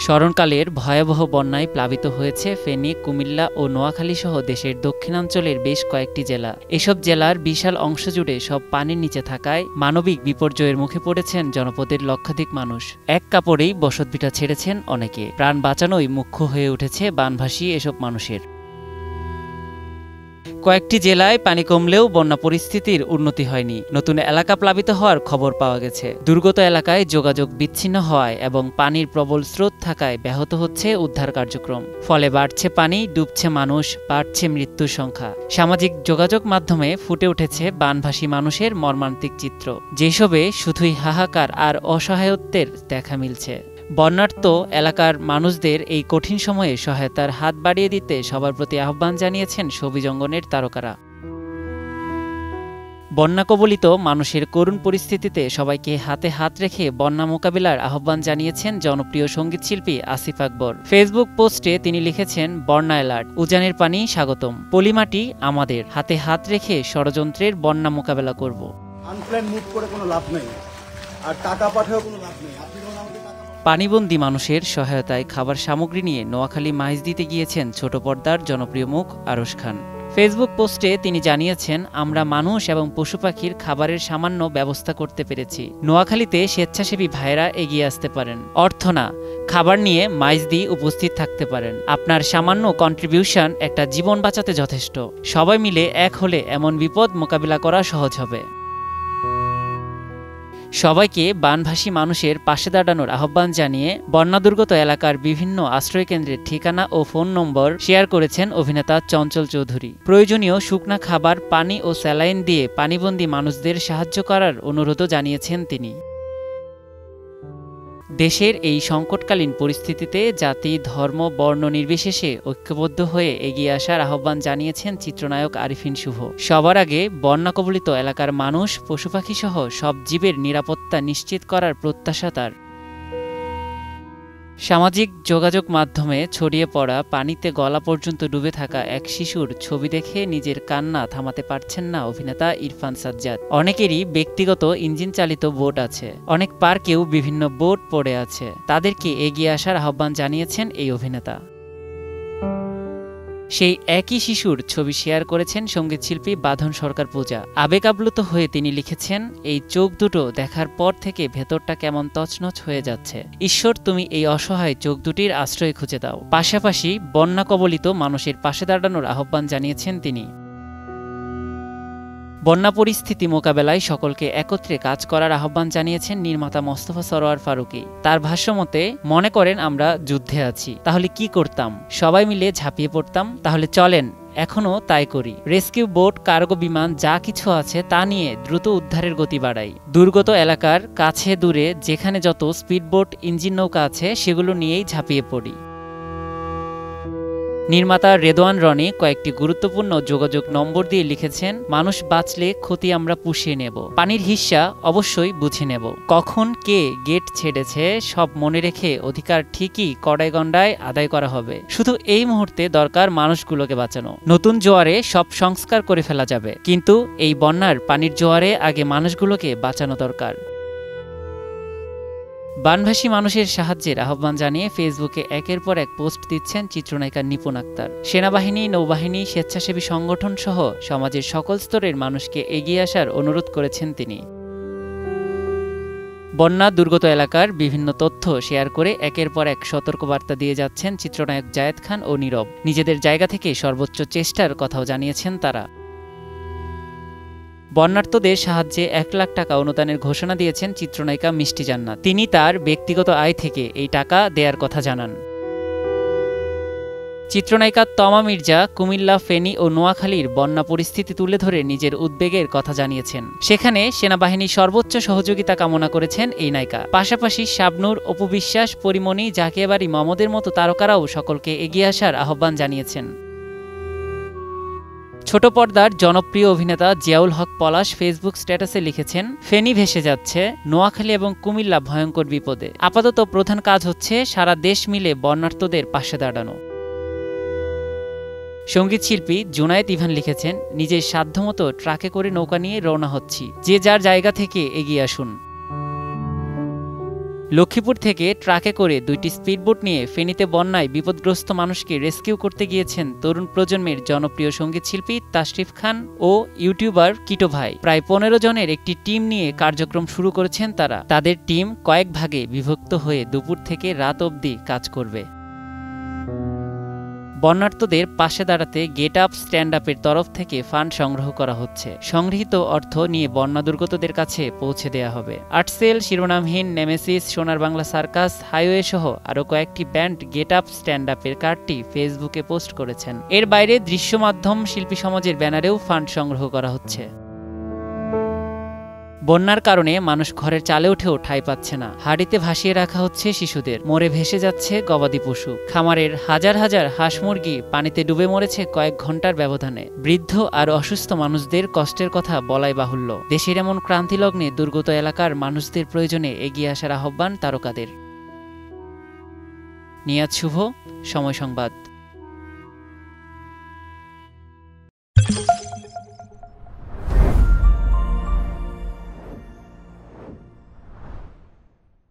স্মরণকালের ভয়াবহ বন্যায় প্লাবিত হয়েছে ফেনী, কুমিল্লা ও নোয়াখালী সহ দেশের দক্ষিণাঞ্চলের বেশ কয়েকটি জেলা। এসব জেলার বিশাল অংশ জুড়ে সব পানির নিচে থাকায় মানবিক বিপর্যয়ের মুখে পড়েছেন জনপদের লক্ষাধিক মানুষ। এক কাপড়েই বসতভিটা ছেড়েছেন অনেকে। প্রাণ বাঁচানোই মুখ্য হয়ে উঠেছে বানভাসী এসব মানুষের। কয়েকটি জেলায় পানি কমলেও বন্যা পরিস্থিতির উন্নতি হয়নি। নতুন এলাকা প্লাবিত হওয়ার খবর পাওয়া গেছে। দুর্গত এলাকায় যোগাযোগ বিচ্ছিন্ন হওয়ায় এবং পানির প্রবল স্রোত থাকায় ব্যাহত হচ্ছে উদ্ধার কার্যক্রম। ফলে বাড়ছে পানি, ডুবছে মানুষ, বাড়ছে মৃত্যুর সংখ্যা। সামাজিক যোগাযোগ মাধ্যমে ফুটে উঠেছে বানভাসী মানুষের মর্মান্তিক চিত্র, যেসবে শুধুই হাহাকার আর অসহায়ত্বের দেখা মিলছে। বন্যার্ত এলাকার মানুষদের এই কঠিন সময়ে সহায়তার হাত বাড়িয়ে দিতে সবার প্রতি আহ্বান জানিয়েছেন সবুজ অঙ্গনের তারকারা। বন্যা কবলিত মানুষের করুণ পরিস্থিতিতে সবাইকে হাতে হাত রেখে বন্যা মোকাবিলার আহ্বান জানিয়েছেন জনপ্রিয় সঙ্গীতশিল্পী আসিফ আকবর। ফেসবুক পোস্টে তিনি লিখেছেন, বন্যা অ্যালার্ট, উজানের পানি স্বাগতম, পলিমাটি আমাদের, হাতে হাত রেখে ষড়যন্ত্রের বন্যা মোকাবেলা করব। আনপ্ল্যান মুভ করে কোনো লাভ নেই, আর টাকা পাঠাও কোনো লাভ নেই। পানিবন্দী মানুষের সহায়তায় খাবার সামগ্রী নিয়ে নোয়াখালী মাইজ দিতে গিয়েছেন ছোট পর্দার জনপ্রিয় মুখ আরশ খান। ফেসবুক পোস্টে তিনি জানিয়েছেন, আমরা মানুষ এবং পশু পাখির খাবারের সামান্য ব্যবস্থা করতে পেরেছি। নোয়াখালীতে স্বেচ্ছাসেবী ভাইয়েরা এগিয়ে আসতে পারেন। অর্থ না, খাবার নিয়ে মাইজদি উপস্থিত থাকতে পারেন। আপনার সামান্য কন্ট্রিবিউশন একটা জীবন বাঁচাতে যথেষ্ট। সবাই মিলে এক হলে এমন বিপদ মোকাবিলা করা সহজ হবে। সবাইকে বানভাসী মানুষের পাশে দাঁড়ানোর আহ্বান জানিয়ে বন্যাদুর্গত এলাকার বিভিন্ন আশ্রয়কেন্দ্রের ঠিকানা ও ফোন নম্বর শেয়ার করেছেন অভিনেতা চঞ্চল চৌধুরী। প্রয়োজনীয় শুকনা খাবার, পানি ও স্যালাইন দিয়ে পানিবন্দী মানুষদের সাহায্য করার অনুরোধও জানিয়েছেন তিনি। দেশের এই সংকটকালীন পরিস্থিতিতে জাতি, ধর্ম, বর্ণ নির্বিশেষে ঐক্যবদ্ধ হয়ে এগিয়ে আসার আহ্বান জানিয়েছেন চিত্রনায়ক আরিফিন শুভ। সবার আগে বন্যা কবলিত এলাকার মানুষ, পশুপাখি সহ সব জীবের নিরাপত্তা নিশ্চিত করার প্রত্যাশা তার। সামাজিক যোগাযোগ মাধ্যমে ছড়িয়ে পড়া পানিতে গলা পর্যন্ত ডুবে থাকা এক শিশুর ছবি দেখে নিজের কান্না থামাতে পারছেন না অভিনেতা ইরফান সাজ্জাদ। অনেকেরই ব্যক্তিগত ইঞ্জিন চালিত বোট আছে, অনেক পার্কেও বিভিন্ন বোট পড়ে আছে। তাদেরকে এগিয়ে আসার আহ্বান জানিয়েছেন এই অভিনেতা। সেই একই শিশুর ছবি শেয়ার করেছেন সঙ্গীতশিল্পী বাঁধন সরকার পূজা। আবেগ আপ্লুত হয়ে তিনি লিখেছেন, এই চোখ দুটো দেখার পর থেকে ভেতরটা কেমন তছনছ হয়ে যাচ্ছে। ঈশ্বর, তুমি এই অসহায় চোখ দুটির আশ্রয় খুঁজে দাও। পাশাপাশি বন্যা কবলিত মানুষের পাশে দাঁড়ানোর আহ্বান জানিয়েছেন তিনি। বন্যা পরিস্থিতি মোকাবেলায় সকলকে একত্রে কাজ করার আহ্বান জানিয়েছেন নির্মাতা মোস্তফা সরোয়ার ফারুকী। তার ভাষ্যমতে, মনে করেন আমরা যুদ্ধে আছি, তাহলে কি করতাম? সবাই মিলে ঝাঁপিয়ে পড়তাম। তাহলে চলেন এখনও তাই করি। রেস্কিউ বোট, কার্গো বিমান, যা কিছু আছে তা নিয়ে দ্রুত উদ্ধারের গতি বাড়াই। দুর্গত এলাকার কাছে দূরে যেখানে যত স্পিডবোট, ইঞ্জিন নৌকা আছে সেগুলো নিয়েই ঝাঁপিয়ে পড়ি। নির্মাতা রেদওয়ান রনি কয়েকটি গুরুত্বপূর্ণ যোগাযোগ নম্বর দিয়ে লিখেছেন, মানুষ বাঁচলে ক্ষতি আমরা পুষিয়ে নেব, পানির হিস্সা অবশ্যই বুঝে নেব। কখন কে গেট ছেড়েছে সব মনে রেখে অধিকার ঠিকই কড়াই গন্ডায় আদায় করা হবে। শুধু এই মুহূর্তে দরকার মানুষগুলোকে বাঁচানো। নতুন জোয়ারে সব সংস্কার করে ফেলা যাবে, কিন্তু এই বন্যার পানির জোয়ারে আগে মানুষগুলোকে বাঁচানো দরকার। বানভাসী মানুষের সাহায্যের আহ্বান জানিয়ে ফেসবুকে একের পর এক পোস্ট দিচ্ছেন চিত্রনায়িকা নিপুণ আক্তার। সেনাবাহিনী, নৌবাহিনী, স্বেচ্ছাসেবী সংগঠন সহ সমাজের সকল স্তরের মানুষকে এগিয়ে আসার অনুরোধ করেছেন তিনি। বন্যা দুর্গত এলাকার বিভিন্ন তথ্য শেয়ার করে একের পর এক সতর্কবার্তা দিয়ে যাচ্ছেন চিত্রনায়ক জায়েদ খান ও নীরব। নিজেদের জায়গা থেকে সর্বোচ্চ চেষ্টার কথাও জানিয়েছেন তারা। বন্যার্তদের সাহায্যে 1 লাখ টাকা অনুদানের ঘোষণা দিয়েছেন চিত্রনায়িকা মিষ্টি জান্নাত। তিনি তার ব্যক্তিগত আয় থেকে এই টাকা দেয়ার কথা জানান। চিত্রনায়িকা তমা মির্জা কুমিল্লা, ফেনী ও নোয়াখালীর বন্যা পরিস্থিতি তুলে ধরে নিজের উদ্বেগের কথা জানিয়েছেন। সেখানে সেনাবাহিনীর সর্বোচ্চ সহযোগিতা কামনা করেছেন এই নায়িকা। পাশাপাশি শাবনূর, অপু বিশ্বাস, পরিমণি, জাকিয়া বারী, মমদের মতো তারকারাও সকলকে এগিয়ে আসার আহ্বান জানিয়েছেন। ছোট পর্দার জনপ্রিয় অভিনেতা জিয়াউল হক পলাশ ফেসবুক স্ট্যাটাসে লিখেছেন, ফেনী ভেসে যাচ্ছে, নোয়াখালী এবং কুমিল্লা ভয়ঙ্কর বিপদে। আপাতত প্রধান কাজ হচ্ছে সারা দেশ মিলে বন্যার্তদের পাশে দাঁড়ানো। সঙ্গীতশিল্পী জুনায়েদ ইভান লিখেছেন, নিজের সাধ্যমতো ট্রাকে করে নৌকা নিয়ে রওনা হচ্ছি, যে যার জায়গা থেকে এগিয়ে আসুন। লক্ষ্মীপুর থেকে ট্রাকে করে 2টি স্পিডবোট নিয়ে ফেনীতে বন্যায় বিপদগ্রস্ত মানুষকে রেস্কিউ করতে গিয়েছেন তরুণ প্রজন্মের জনপ্রিয় সঙ্গীতশিল্পী তাশরিফ খান ও ইউটিউবার কিটো ভাই। প্রায় 15 জনের একটি টিম নিয়ে কার্যক্রম শুরু করেছেন তারা। তাদের টিম কয়েক ভাগে বিভক্ত হয়ে দুপুর থেকে রাত অবধি কাজ করবে। বন্যার্তদের পাশে দাঁড়াতে গেট আপ স্ট্যান্ড আপের তরফ থেকে ফান্ড সংগ্রহ করা হচ্ছে। সংগৃহীত অর্থ নিয়ে বন্যা দুর্গতদের কাছে পৌঁছে দেয়া হবে। আর্টসেল, শিরোনামহীন, নেমেসিস, সোনার বাংলা সার্কাস, হাইওয়ে সহ আরও কয়েকটি ব্যান্ড গেট আপ স্ট্যান্ড আপের কার্ডটি ফেসবুকে পোস্ট করেছেন। এর বাইরে দৃশ্য মাধ্যম শিল্পী সমাজের ব্যানারেও ফান্ড সংগ্রহ করা হচ্ছে। বন্যার কারণে মানুষ ঘরের চালে উঠেও ঠাঁই পাচ্ছে না। হাড়িতে ভাসিয়ে রাখা হচ্ছে শিশুদের, মরে ভেসে যাচ্ছে গবাদি পশু। খামারের হাজার হাজার হাঁস মুরগি পানিতে ডুবে মরেছে কয়েক ঘন্টার ব্যবধানে। বৃদ্ধ আর অসুস্থ মানুষদের কষ্টের কথা বলাই বাহুল্য। দেশের এমন ক্রান্তিলগ্নে দুর্গত এলাকার মানুষদের প্রয়োজনে এগিয়ে আসার আহ্বান তারকাদের। নিয়াজ শুভ, সময় সংবাদ।